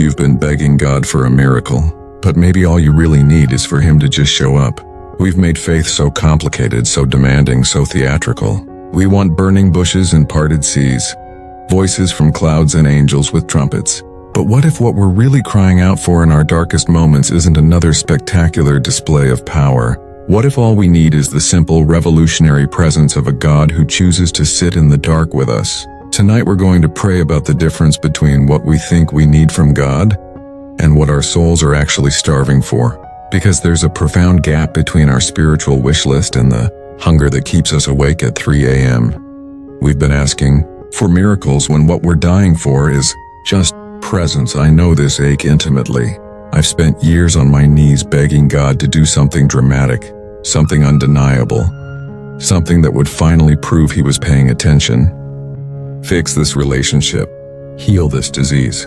you've been begging God for a miracle, but maybe all you really need is for Him to just show up. We've made faith so complicated, so demanding, so theatrical. We want burning bushes and parted seas, voices from clouds and angels with trumpets. But what if what we're really crying out for in our darkest moments isn't another spectacular display of power? What if all we need is the simple, revolutionary presence of a God who chooses to sit in the dark with us? Tonight we're going to pray about the difference between what we think we need from God and what our souls are actually starving for. Because there's a profound gap between our spiritual wish list and the hunger that keeps us awake at 3 a.m. We've been asking for miracles when what we're dying for is just presence. I know this ache intimately. I've spent years on my knees begging God to do something dramatic, something undeniable, something that would finally prove He was paying attention. Fix this relationship, heal this disease,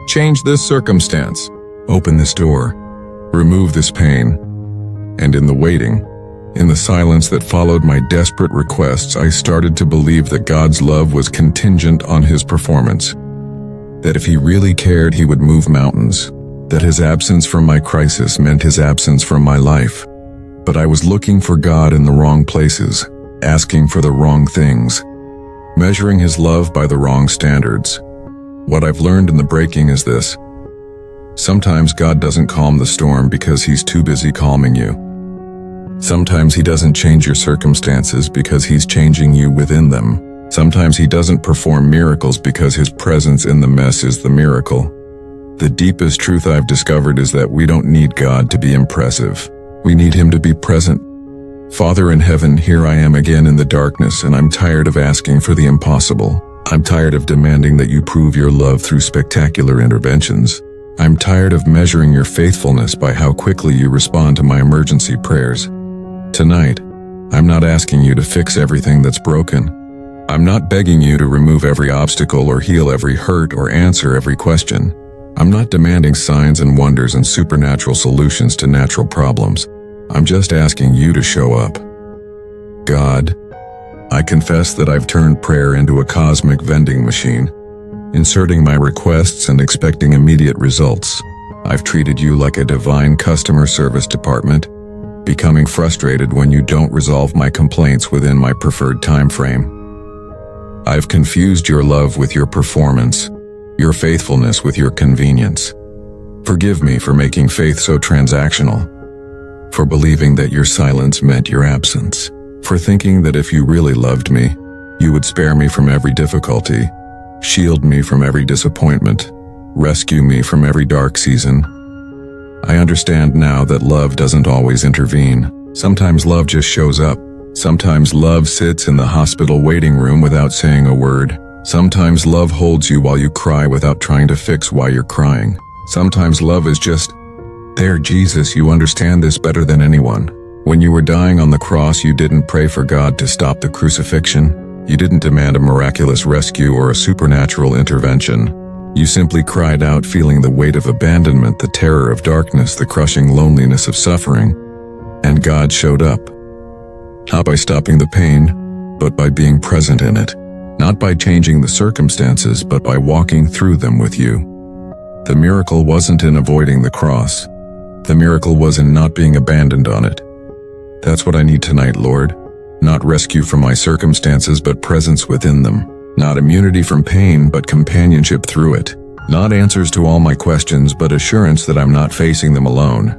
change this circumstance, open this door, remove this pain. And in the waiting, in the silence that followed my desperate requests, I started to believe that God's love was contingent on His performance. That if He really cared, He would move mountains. That His absence from my crisis meant His absence from my life. But I was looking for God in the wrong places, asking for the wrong things, measuring His love by the wrong standards. What I've learned in the breaking is this: sometimes God doesn't calm the storm because He's too busy calming you. Sometimes He doesn't change your circumstances because He's changing you within them. Sometimes He doesn't perform miracles because His presence in the mess is the miracle. The deepest truth I've discovered is that we don't need God to be impressive. We need Him to be present. Father in heaven, here I am again in the darkness, and I'm tired of asking for the impossible. I'm tired of demanding that you prove your love through spectacular interventions. I'm tired of measuring your faithfulness by how quickly you respond to my emergency prayers. Tonight, I'm not asking you to fix everything that's broken. I'm not begging you to remove every obstacle or heal every hurt or answer every question. I'm not demanding signs and wonders and supernatural solutions to natural problems. I'm just asking you to show up. God, I confess that I've turned prayer into a cosmic vending machine, inserting my requests and expecting immediate results. I've treated you like a divine customer service department, becoming frustrated when you don't resolve my complaints within my preferred time frame. I've confused your love with your performance, your faithfulness with your convenience. Forgive me for making faith so transactional, for believing that your silence meant your absence, for thinking that if you really loved me, you would spare me from every difficulty, shield me from every disappointment, rescue me from every dark season. I understand now that love doesn't always intervene. Sometimes love just shows up. Sometimes love sits in the hospital waiting room without saying a word. Sometimes love holds you while you cry without trying to fix why you're crying. Sometimes love is just there. Jesus, you understand this better than anyone. When you were dying on the cross, you didn't pray for God to stop the crucifixion. You didn't demand a miraculous rescue or a supernatural intervention. You simply cried out, feeling the weight of abandonment, the terror of darkness, the crushing loneliness of suffering. And God showed up. Not by stopping the pain, but by being present in it. Not by changing the circumstances, but by walking through them with you. The miracle wasn't in avoiding the cross. The miracle was in not being abandoned on it. That's what I need tonight, Lord. Not rescue from my circumstances, but presence within them. Not immunity from pain, but companionship through it. Not answers to all my questions, but assurance that I'm not facing them alone.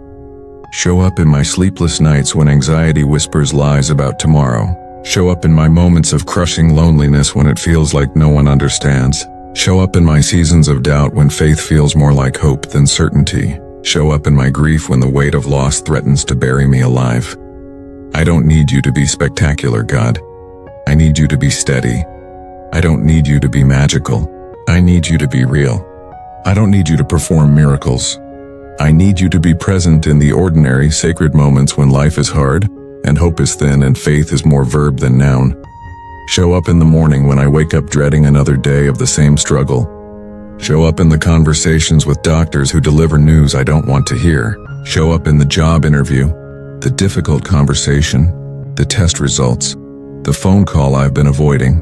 Show up in my sleepless nights when anxiety whispers lies about tomorrow. Show up in my moments of crushing loneliness when it feels like no one understands. Show up in my seasons of doubt when faith feels more like hope than certainty. Show up in my grief when the weight of loss threatens to bury me alive. I don't need you to be spectacular, God. I need you to be steady. I don't need you to be magical. I need you to be real. I don't need you to perform miracles. I need you to be present in the ordinary, sacred moments when life is hard, and hope is thin, and faith is more verb than noun. Show up in the morning when I wake up dreading another day of the same struggle. Show up in the conversations with doctors who deliver news I don't want to hear. Show up in the job interview, the difficult conversation, the test results, the phone call I've been avoiding.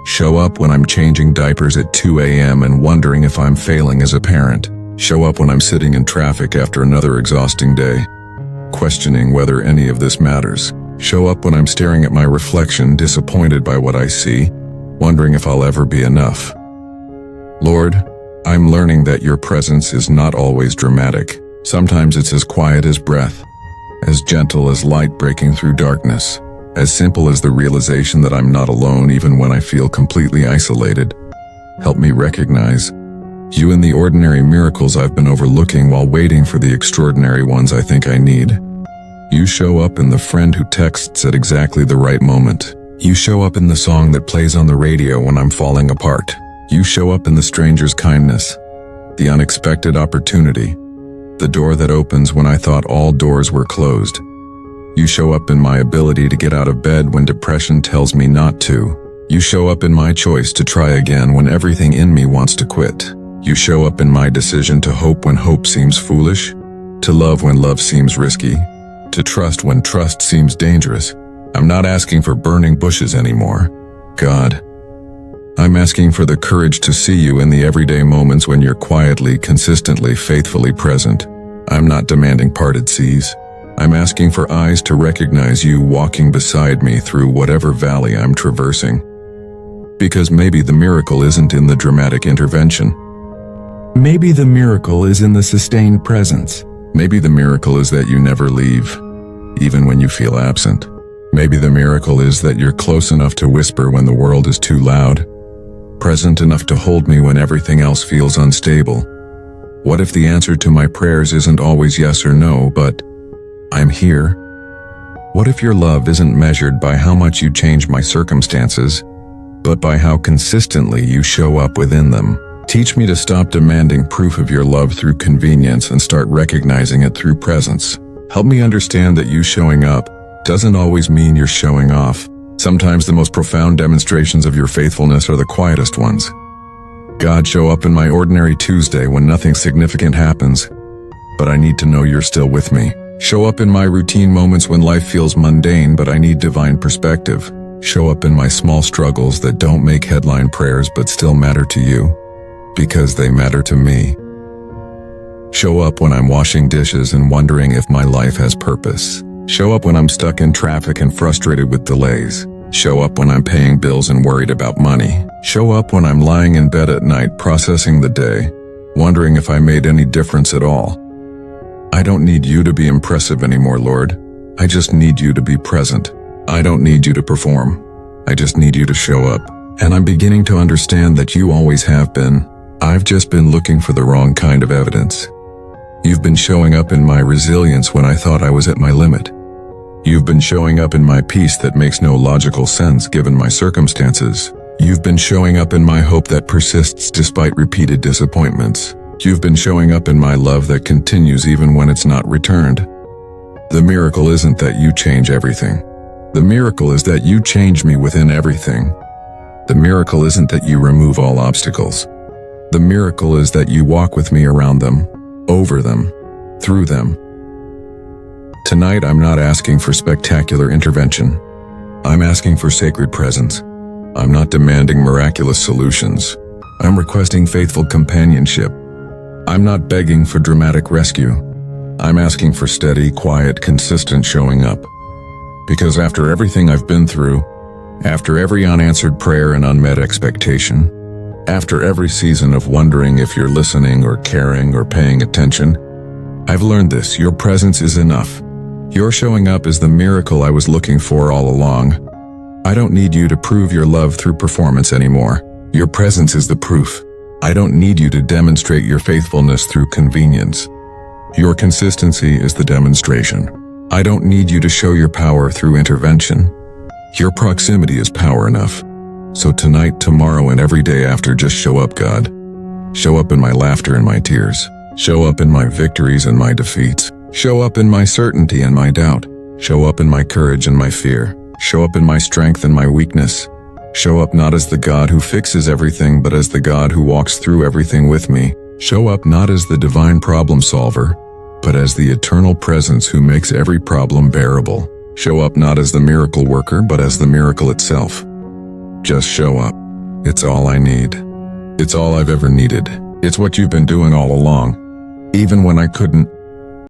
Show up when I'm changing diapers at 2 a.m. and wondering if I'm failing as a parent. Show up when I'm sitting in traffic after another exhausting day, questioning whether any of this matters. Show up when I'm staring at my reflection, disappointed by what I see, wondering if I'll ever be enough. Lord, I'm learning that your presence is not always dramatic. Sometimes it's as quiet as breath, as gentle as light breaking through darkness, as simple as the realization that I'm not alone even when I feel completely isolated. Help me recognize you in the ordinary miracles I've been overlooking while waiting for the extraordinary ones I think I need. You show up in the friend who texts at exactly the right moment. You show up in the song that plays on the radio when I'm falling apart. You show up in the stranger's kindness, the unexpected opportunity, the door that opens when I thought all doors were closed. You show up in my ability to get out of bed when depression tells me not to. You show up in my choice to try again when everything in me wants to quit. You show up in my decision to hope when hope seems foolish, to love when love seems risky, to trust when trust seems dangerous. I'm not asking for burning bushes anymore, God. I'm asking for the courage to see you in the everyday moments when you're quietly, consistently, faithfully present. I'm not demanding parted seas. I'm asking for eyes to recognize you walking beside me through whatever valley I'm traversing. Because maybe the miracle isn't in the dramatic intervention. Maybe the miracle is in the sustained presence. Maybe the miracle is that you never leave, even when you feel absent. Maybe the miracle is that you're close enough to whisper when the world is too loud, present enough to hold me when everything else feels unstable. What if the answer to my prayers isn't always yes or no, but I'm here? What if your love isn't measured by how much you change my circumstances, but by how consistently you show up within them? Teach me to stop demanding proof of your love through convenience and start recognizing it through presence. Help me understand that you showing up doesn't always mean you're showing off. Sometimes the most profound demonstrations of your faithfulness are the quietest ones. God, show up in my ordinary Tuesday when nothing significant happens, but I need to know you're still with me. Show up in my routine moments when life feels mundane, but I need divine perspective. Show up in my small struggles that don't make headline prayers but still matter to you, because they matter to me. Show up when I'm washing dishes and wondering if my life has purpose. Show up when I'm stuck in traffic and frustrated with delays. Show up when I'm paying bills and worried about money. Show up when I'm lying in bed at night processing the day, wondering if I made any difference at all. I don't need you to be impressive anymore, Lord. I just need you to be present. I don't need you to perform. I just need you to show up. And I'm beginning to understand that you always have been. I've just been looking for the wrong kind of evidence. You've been showing up in my resilience when I thought I was at my limit. You've been showing up in my peace that makes no logical sense given my circumstances. You've been showing up in my hope that persists despite repeated disappointments. You've been showing up in my love that continues even when it's not returned. The miracle isn't that you change everything. The miracle is that you change me within everything. The miracle isn't that you remove all obstacles. The miracle is that you walk with me around them, over them, through them. Tonight I'm not asking for spectacular intervention. I'm asking for sacred presence. I'm not demanding miraculous solutions. I'm requesting faithful companionship. I'm not begging for dramatic rescue. I'm asking for steady, quiet, consistent showing up. Because after everything I've been through, after every unanswered prayer and unmet expectation, after every season of wondering if you're listening or caring or paying attention, I've learned this: your presence is enough. Your showing up is the miracle I was looking for all along. I don't need you to prove your love through performance anymore. Your presence is the proof. I don't need you to demonstrate your faithfulness through convenience. Your consistency is the demonstration. I don't need you to show your power through intervention. Your proximity is power enough. So tonight, tomorrow, and every day after, just show up, God. Show up in my laughter and my tears. Show up in my victories and my defeats. Show up in my certainty and my doubt. Show up in my courage and my fear. Show up in my strength and my weakness. Show up not as the God who fixes everything, but as the God who walks through everything with me. Show up not as the divine problem solver, but as the eternal presence who makes every problem bearable. Show up not as the miracle worker, but as the miracle itself. Just show up. It's all I need. It's all I've ever needed. It's what you've been doing all along. Even when I couldn't,